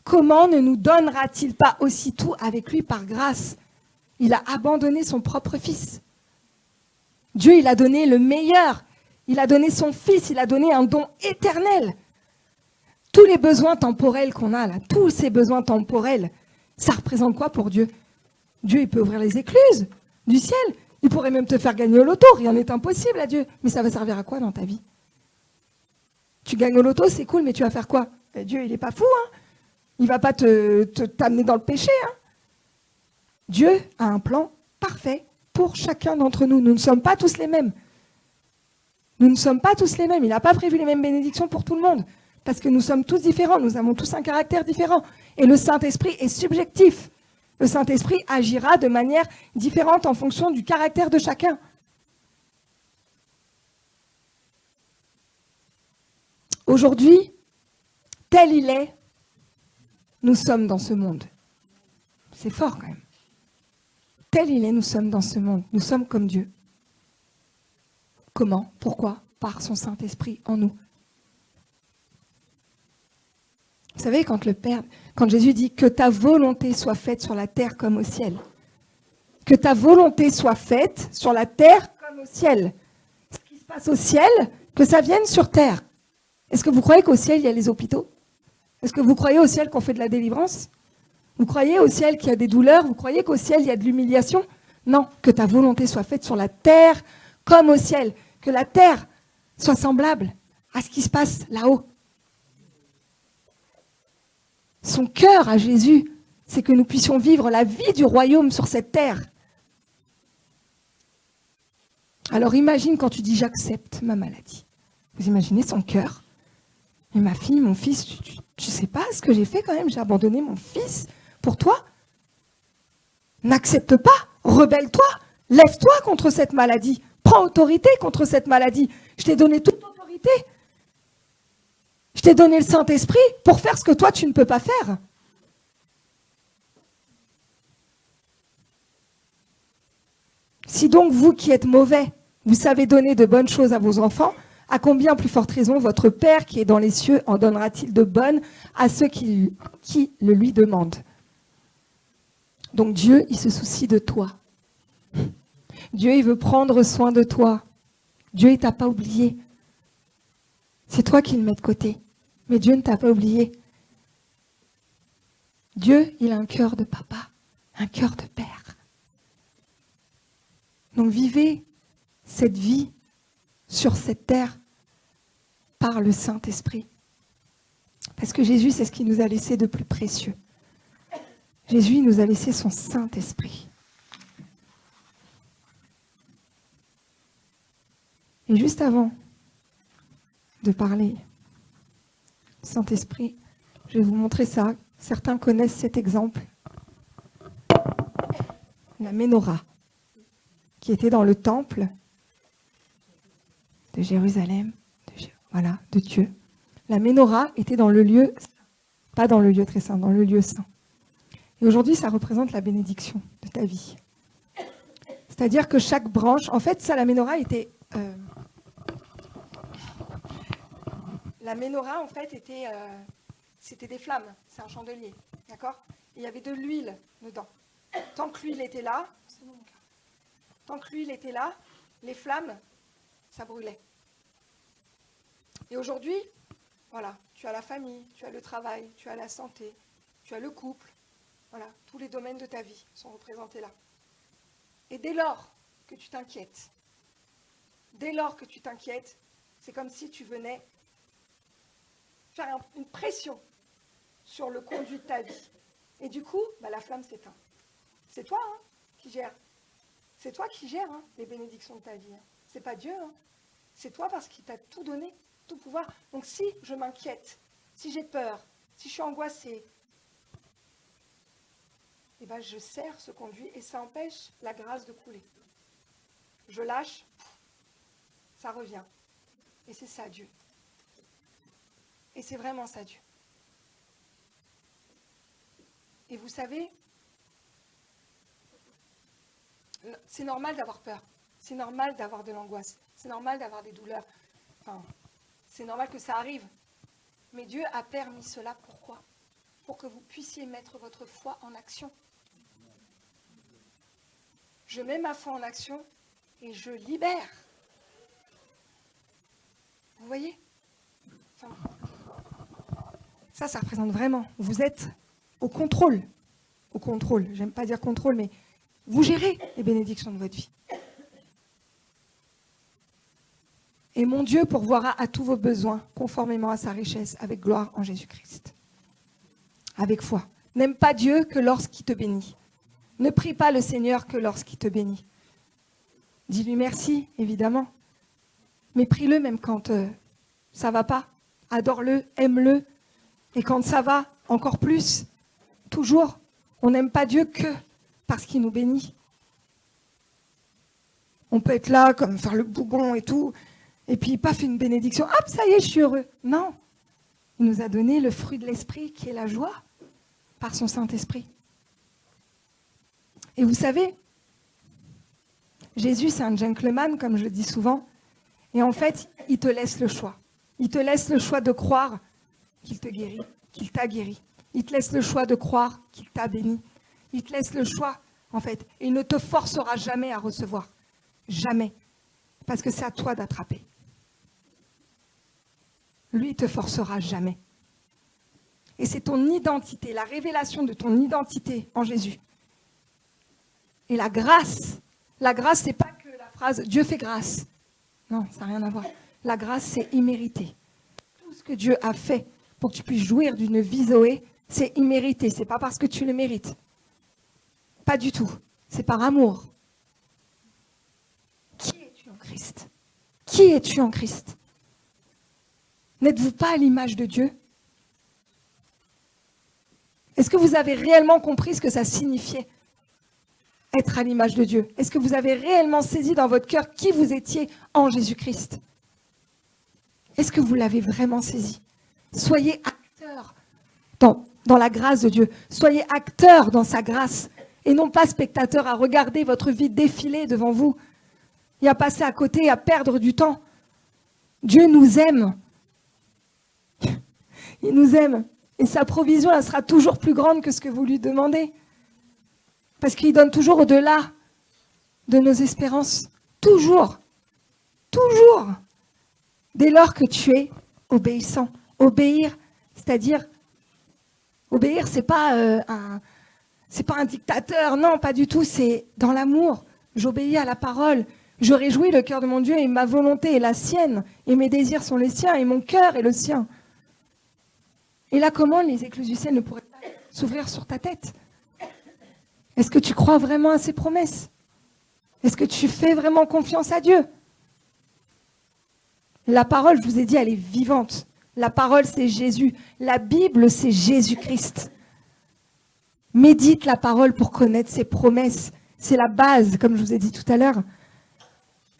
Comment ne nous donnera-t-il pas aussi tout avec lui par grâce? Il a abandonné son propre fils. Dieu, il a donné le meilleur. Il a donné son fils, il a donné un don éternel. Tous les besoins temporels qu'on a là, tous ces besoins temporels, ça représente quoi pour Dieu? Dieu, il peut ouvrir les écluses du ciel. Il pourrait même te faire gagner au loto. Rien n'est impossible à Dieu. Mais ça va servir à quoi dans ta vie? Tu gagnes au loto, c'est cool, mais tu vas faire quoi? Dieu, il n'est pas fou. Hein, il ne va pas t'amener dans le péché. Hein. Dieu a un plan parfait pour chacun d'entre nous. Nous ne sommes pas tous les mêmes. Nous ne sommes pas tous les mêmes. Il n'a pas prévu les mêmes bénédictions pour tout le monde. Parce que nous sommes tous différents. Nous avons tous un caractère différent. Et le Saint-Esprit est subjectif. Le Saint-Esprit agira de manière différente en fonction du caractère de chacun. Aujourd'hui, tel il est, nous sommes dans ce monde. C'est fort quand même. Tel il est, nous sommes dans ce monde. Nous sommes comme Dieu. Comment? Pourquoi? Par son Saint-Esprit en nous. Vous savez, quand Jésus dit que ta volonté soit faite sur la terre comme au ciel. Que ta volonté soit faite sur la terre comme au ciel. Ce qui se passe au ciel, que ça vienne sur terre. Est-ce que vous croyez qu'au ciel, il y a les hôpitaux? Est-ce que vous croyez au ciel qu'on fait de la délivrance? Vous croyez au ciel qu'il y a des douleurs? Vous croyez qu'au ciel, il y a de l'humiliation? Non, que ta volonté soit faite sur la terre comme au ciel. Que la terre soit semblable à ce qui se passe là-haut. Son cœur à Jésus, c'est que nous puissions vivre la vie du royaume sur cette terre. Alors imagine quand tu dis « j'accepte ma maladie ». Vous imaginez son cœur? Et ma fille, mon fils, tu sais pas ce que j'ai fait quand même? J'ai abandonné mon fils pour toi? N'accepte pas, rebelle-toi, lève-toi contre cette maladie. Prends autorité contre cette maladie. Je t'ai donné toute autorité. t'ai donné le Saint-Esprit pour faire ce que toi, tu ne peux pas faire. Si donc vous qui êtes mauvais, vous savez donner de bonnes choses à vos enfants, à combien plus forte raison votre Père qui est dans les cieux en donnera-t-il de bonnes à ceux qui le lui demandent? Donc Dieu, il se soucie de toi. Dieu, il veut prendre soin de toi. Dieu, il ne t'a pas oublié. C'est toi qui le mets de côté. Mais Dieu ne t'a pas oublié. Dieu, il a un cœur de papa, un cœur de père. Donc vivez cette vie sur cette terre par le Saint-Esprit. Parce que Jésus, c'est ce qu'il nous a laissé de plus précieux. Jésus nous a laissé son Saint-Esprit. Et juste avant de parler du Saint-Esprit, je vais vous montrer ça. Certains connaissent cet exemple. La Ménorah, qui était dans le temple de Jérusalem, de Dieu. La Ménorah était dans le lieu, pas dans le lieu très saint, dans le lieu saint. Et aujourd'hui, ça représente la bénédiction de ta vie. C'est-à-dire que chaque branche, en fait, ça, la Ménorah était... la Ménorah, en fait, c'était des flammes. C'est un chandelier, d'accord? Et il y avait de l'huile dedans. Tant que l'huile était là, les flammes, ça brûlait. Et aujourd'hui, voilà, tu as la famille, tu as le travail, tu as la santé, tu as le couple. Voilà, tous les domaines de ta vie sont représentés là. Et dès lors que tu t'inquiètes, c'est comme si tu venais faire une pression sur le conduit de ta vie. Et du coup, la flamme s'éteint. C'est toi qui gères. C'est toi qui gères les bénédictions de ta vie. C'est pas Dieu. C'est toi parce qu'il t'a tout donné, tout pouvoir. Donc si je m'inquiète, si j'ai peur, si je suis angoissée, je serre ce conduit et ça empêche la grâce de couler. Je lâche, ça revient. Et c'est ça Dieu. Et c'est vraiment ça Dieu. Et vous savez, c'est normal d'avoir peur. C'est normal d'avoir de l'angoisse. C'est normal d'avoir des douleurs. C'est normal que ça arrive. Mais Dieu a permis cela. Pourquoi? Pour que vous puissiez mettre votre foi en action. Je mets ma foi en action et je libère. Vous voyez? Ça représente vraiment. Vous êtes au contrôle. Au contrôle. J'aime pas dire contrôle, mais vous gérez les bénédictions de votre vie. Et mon Dieu pourvoira à tous vos besoins, conformément à sa richesse, avec gloire en Jésus-Christ. Avec foi. N'aime pas Dieu que lorsqu'il te bénit. Ne prie pas le Seigneur que lorsqu'il te bénit. Dis-lui merci, évidemment. Mais prie-le même quand ça va pas. Adore-le, aime-le. Et quand ça va, encore plus. Toujours, on n'aime pas Dieu que parce qu'il nous bénit. On peut être là, comme faire le bougon et tout, et puis paf, une bénédiction. Hop, ça y est, je suis heureux. Non. Il nous a donné le fruit de l'esprit qui est la joie par son Saint-Esprit. Et vous savez, Jésus, c'est un gentleman, comme je le dis souvent. Et en fait, il te laisse le choix. Il te laisse le choix de croire qu'il te guérit, qu'il t'a guéri. Il te laisse le choix de croire qu'il t'a béni. Il te laisse le choix, en fait. Et il ne te forcera jamais à recevoir. Jamais. Parce que c'est à toi d'attraper. Lui, il ne te forcera jamais. Et c'est ton identité, la révélation de ton identité en Jésus. Et la grâce, c'est pas que la phrase « Dieu fait grâce ». Non, ça n'a rien à voir. La grâce, c'est immérité. Tout ce que Dieu a fait pour que tu puisses jouir d'une vie Zoé, c'est immérité. C'est pas parce que tu le mérites. Pas du tout. C'est par amour. Qui es-tu en Christ? Qui es-tu en Christ? N'êtes-vous pas à l'image de Dieu? Est-ce que vous avez réellement compris ce que ça signifiait, être à l'image de Dieu? Est-ce que vous avez réellement saisi dans votre cœur qui vous étiez en Jésus-Christ? Est-ce que vous l'avez vraiment saisi? Soyez acteurs dans la grâce de Dieu. Soyez acteurs dans sa grâce et non pas spectateurs à regarder votre vie défiler devant vous et à passer à côté, à perdre du temps. Dieu nous aime. Il nous aime. Et sa provision, elle sera toujours plus grande que ce que vous lui demandez. Parce qu'il donne toujours au-delà de nos espérances. Toujours. Toujours. Dès lors que tu es obéissant. Obéir, c'est-à-dire, obéir, c'est pas un dictateur, non, pas du tout, c'est dans l'amour. J'obéis à la parole. Je réjouis le cœur de mon Dieu et ma volonté est la sienne. Et mes désirs sont les siens et mon cœur est le sien. Et là, comment les écluses du ciel ne pourraient pas s'ouvrir sur ta tête? Est-ce que tu crois vraiment à ses promesses? Est-ce que tu fais vraiment confiance à Dieu? La parole, je vous ai dit, elle est vivante. La parole, c'est Jésus. La Bible, c'est Jésus-Christ. Médite la parole pour connaître ses promesses. C'est la base, comme je vous ai dit tout à l'heure.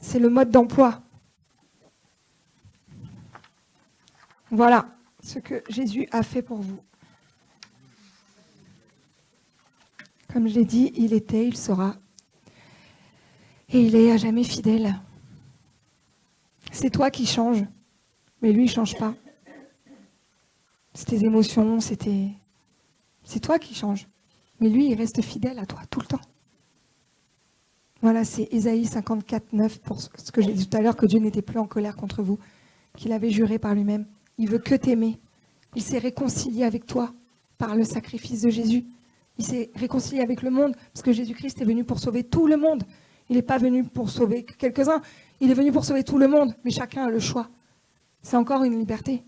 C'est le mode d'emploi. Voilà ce que Jésus a fait pour vous. Comme je l'ai dit, il était, il sera. Et il est à jamais fidèle. C'est toi qui changes, mais lui, il ne change pas. C'est tes émotions, c'est toi qui changes. Mais lui, il reste fidèle à toi, tout le temps. Voilà, c'est Ésaïe 54, 9, pour ce que j'ai dit tout à l'heure, que Dieu n'était plus en colère contre vous, qu'il avait juré par lui-même. Il veut que t'aimer. Il s'est réconcilié avec toi par le sacrifice de Jésus. Il s'est réconcilié avec le monde, parce que Jésus-Christ est venu pour sauver tout le monde. Il n'est pas venu pour sauver quelques-uns, il est venu pour sauver tout le monde, mais chacun a le choix. C'est encore une liberté.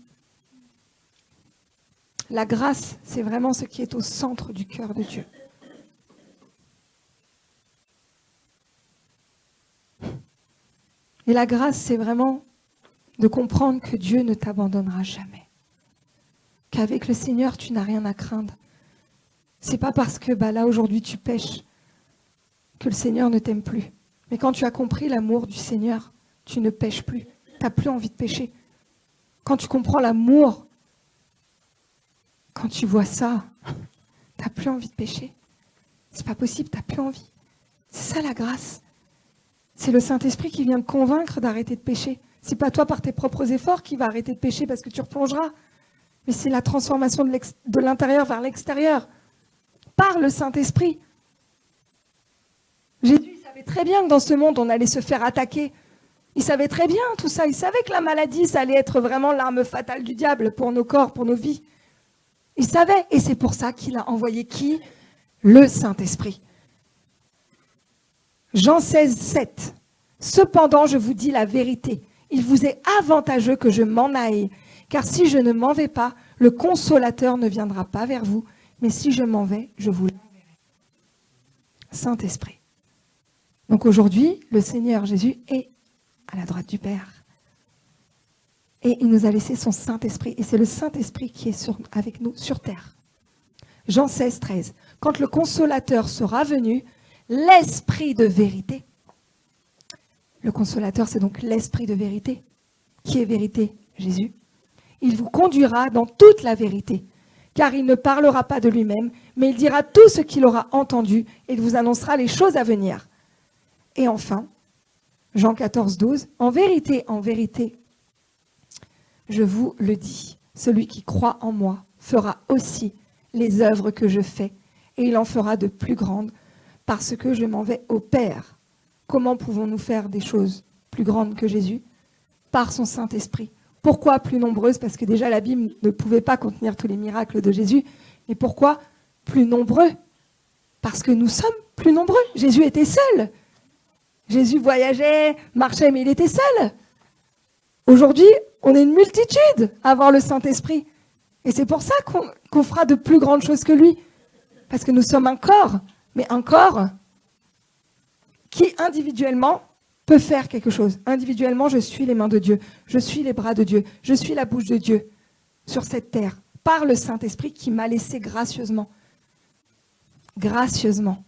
La grâce, c'est vraiment ce qui est au centre du cœur de Dieu. Et la grâce, c'est vraiment de comprendre que Dieu ne t'abandonnera jamais. Qu'avec le Seigneur, tu n'as rien à craindre. C'est pas parce que là, aujourd'hui, tu pêches que le Seigneur ne t'aime plus. Mais quand tu as compris l'amour du Seigneur, tu ne pêches plus. Tu n'as plus envie de pécher. Quand tu comprends l'amour, quand tu vois ça, tu n'as plus envie de pécher. C'est pas possible, tu n'as plus envie. C'est ça la grâce. C'est le Saint-Esprit qui vient te convaincre d'arrêter de pécher. C'est pas toi par tes propres efforts qui va arrêter de pécher parce que tu replongeras. Mais c'est la transformation de l'intérieur vers l'extérieur. Par le Saint-Esprit. Jésus, il savait très bien que dans ce monde, on allait se faire attaquer. Il savait très bien tout ça. Il savait que la maladie, ça allait être vraiment l'arme fatale du diable pour nos corps, pour nos vies. Il savait. Et c'est pour ça qu'il a envoyé qui? Le Saint-Esprit. Jean 16, 7. Cependant, je vous dis la vérité. Il vous est avantageux que je m'en aille. Car si je ne m'en vais pas, le consolateur ne viendra pas vers vous. Mais si je m'en vais, je vous l'enverrai. Saint-Esprit. Donc aujourd'hui, le Seigneur Jésus est à la droite du Père. Et il nous a laissé son Saint-Esprit. Et c'est le Saint-Esprit qui est avec nous sur terre. Jean 16, 13. Quand le consolateur sera venu, l'Esprit de vérité. Le consolateur, c'est donc l'Esprit de vérité. Qui est vérité? Jésus. Il vous conduira dans toute la vérité. Car il ne parlera pas de lui-même, mais il dira tout ce qu'il aura entendu et il vous annoncera les choses à venir. Et enfin, Jean 14, 12, en vérité, je vous le dis, celui qui croit en moi fera aussi les œuvres que je fais, et il en fera de plus grandes, parce que je m'en vais au Père. Comment pouvons-nous faire des choses plus grandes que Jésus? Par son Saint-Esprit. Pourquoi plus nombreuses? Parce que déjà la Bible ne pouvait pas contenir tous les miracles de Jésus. Mais pourquoi plus nombreux? Parce que nous sommes plus nombreux. Jésus était seul. Jésus voyageait, marchait, mais il était seul. Aujourd'hui, on est une multitude à avoir le Saint-Esprit. Et c'est pour ça qu'on fera de plus grandes choses que lui. Parce que nous sommes un corps, mais un corps qui individuellement peut faire quelque chose. Individuellement, je suis les mains de Dieu, je suis les bras de Dieu, je suis la bouche de Dieu sur cette terre, par le Saint-Esprit qui m'a laissé gracieusement. Gracieusement.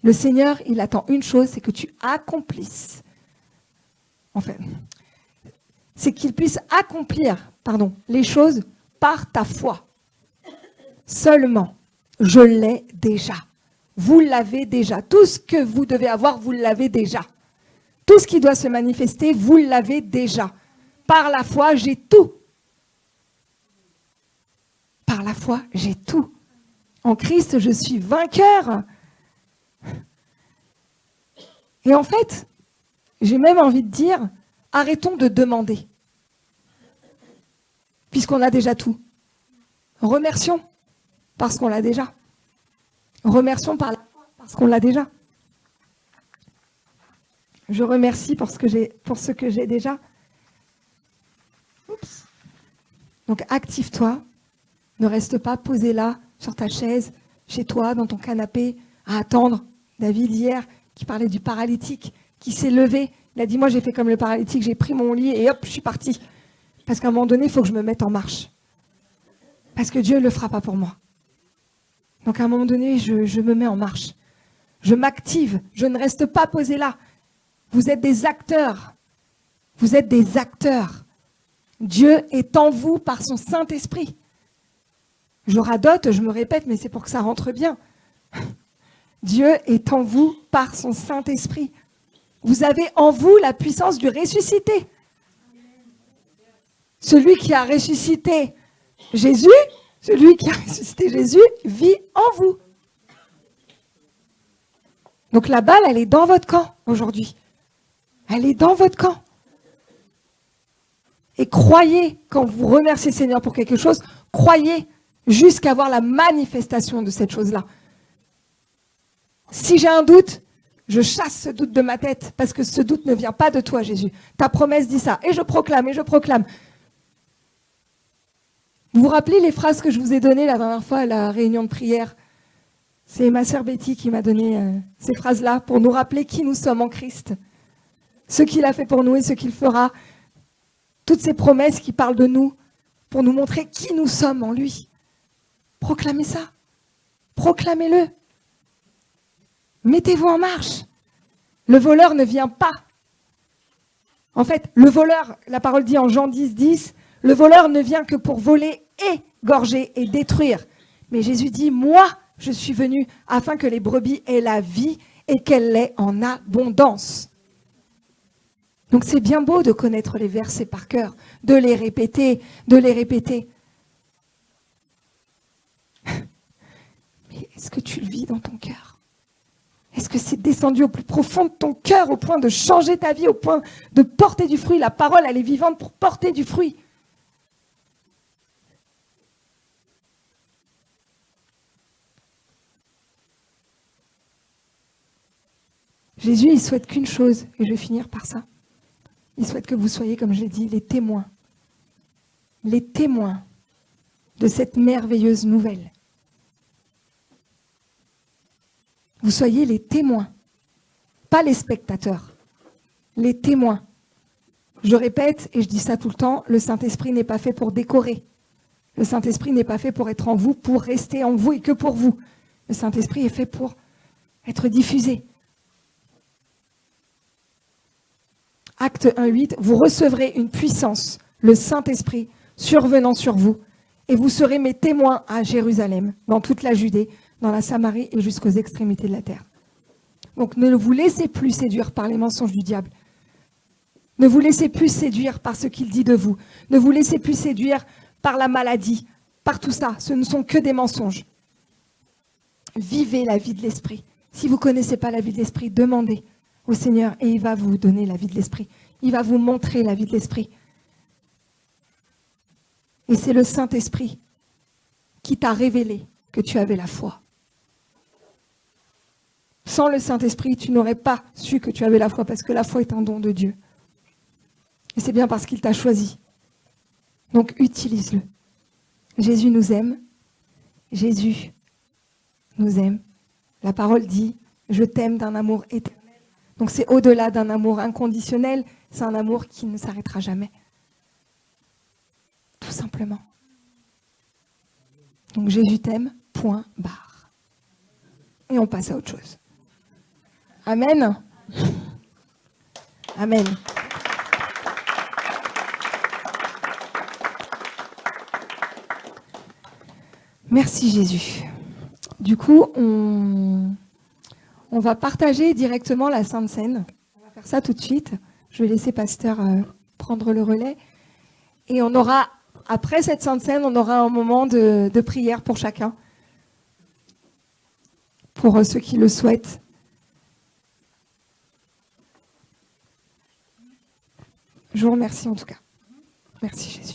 Le Seigneur, il attend une chose, c'est que tu accomplisses. En fait, c'est qu'il puisse accomplir, les choses par ta foi. Seulement, je l'ai déjà. Vous l'avez déjà. Tout ce que vous devez avoir, vous l'avez déjà. Tout ce qui doit se manifester, vous l'avez déjà. Par la foi, j'ai tout. Par la foi, j'ai tout. En Christ, je suis vainqueur. Et en fait, j'ai même envie de dire, arrêtons de demander. Puisqu'on a déjà tout. Remercions parce qu'on l'a déjà. Remercions par la foi parce qu'on l'a déjà. Je remercie pour ce que j'ai déjà. Oups. Donc active-toi. Ne reste pas posé là, sur ta chaise, chez toi, dans ton canapé, à attendre. David, hier, qui parlait du paralytique, qui s'est levé. Il a dit, moi, j'ai fait comme le paralytique, j'ai pris mon lit et hop, je suis parti. Parce qu'à un moment donné, il faut que je me mette en marche. Parce que Dieu ne le fera pas pour moi. Donc à un moment donné, je me mets en marche. Je m'active, je ne reste pas posé là. Vous êtes des acteurs. Vous êtes des acteurs. Dieu est en vous par son Saint-Esprit. Je radote, je me répète, mais c'est pour que ça rentre bien. Dieu est en vous par son Saint-Esprit. Vous avez en vous la puissance du ressuscité. Celui qui a ressuscité Jésus, vit en vous. Donc la balle, elle est dans votre camp aujourd'hui. Elle est dans votre camp. Et croyez, quand vous remerciez le Seigneur pour quelque chose, croyez jusqu'à voir la manifestation de cette chose-là. Si j'ai un doute, je chasse ce doute de ma tête, parce que ce doute ne vient pas de toi, Jésus. Ta promesse dit ça, et je proclame, et je proclame. Vous vous rappelez les phrases que je vous ai données la dernière fois à la réunion de prière? C'est ma sœur Betty qui m'a donné ces phrases-là pour nous rappeler qui nous sommes en Christ. Ce qu'il a fait pour nous et ce qu'il fera. Toutes ces promesses qui parlent de nous pour nous montrer qui nous sommes en lui. Proclamez ça. Proclamez-le. Mettez-vous en marche. Le voleur ne vient pas. En fait, le voleur, la parole dit en Jean 10, 10, le voleur ne vient que pour voler, égorger et détruire. Mais Jésus dit, moi, je suis venu afin que les brebis aient la vie et qu'elle l'ait en abondance. Donc c'est bien beau de connaître les versets par cœur, de les répéter, Mais est-ce que tu le vis dans ton cœur? Est-ce que c'est descendu au plus profond de ton cœur, au point de changer ta vie, au point de porter du fruit? La parole, elle est vivante pour porter du fruit. Jésus, il souhaite qu'une chose, et je vais finir par ça. Il souhaite que vous soyez, comme je l'ai dit, les témoins de cette merveilleuse nouvelle. Vous soyez les témoins, pas les spectateurs, les témoins. Je répète, et je dis ça tout le temps, le Saint-Esprit n'est pas fait pour décorer. Le Saint-Esprit n'est pas fait pour être en vous, pour rester en vous et que pour vous. Le Saint-Esprit est fait pour être diffusé. Acte 1:8, vous recevrez une puissance, le Saint-Esprit, survenant sur vous, et vous serez mes témoins à Jérusalem, dans toute la Judée, dans la Samarie et jusqu'aux extrémités de la terre. Donc ne vous laissez plus séduire par les mensonges du diable. Ne vous laissez plus séduire par ce qu'il dit de vous. Ne vous laissez plus séduire par la maladie, par tout ça. Ce ne sont que des mensonges. Vivez la vie de l'esprit. Si vous ne connaissez pas la vie de l'esprit, demandez au Seigneur et il va vous donner la vie de l'esprit. Il va vous montrer la vie de l'esprit. Et c'est le Saint-Esprit qui t'a révélé que tu avais la foi. Sans le Saint-Esprit, tu n'aurais pas su que tu avais la foi parce que la foi est un don de Dieu. Et c'est bien parce qu'il t'a choisi. Donc utilise-le. Jésus nous aime. Jésus nous aime. La parole dit, je t'aime d'un amour éternel. Donc c'est au-delà d'un amour inconditionnel, c'est un amour qui ne s'arrêtera jamais. Tout simplement. Donc Jésus t'aime, point barre. Et on passe à autre chose. Amen. Amen. Merci Jésus. Du coup, on va partager directement la Sainte Seine. On va faire ça tout de suite. Je vais laisser Pasteur prendre le relais. Et on aura, après cette Sainte Seine, on aura un moment de prière pour chacun. Pour ceux qui le souhaitent. Je vous remercie en tout cas. Merci Jésus.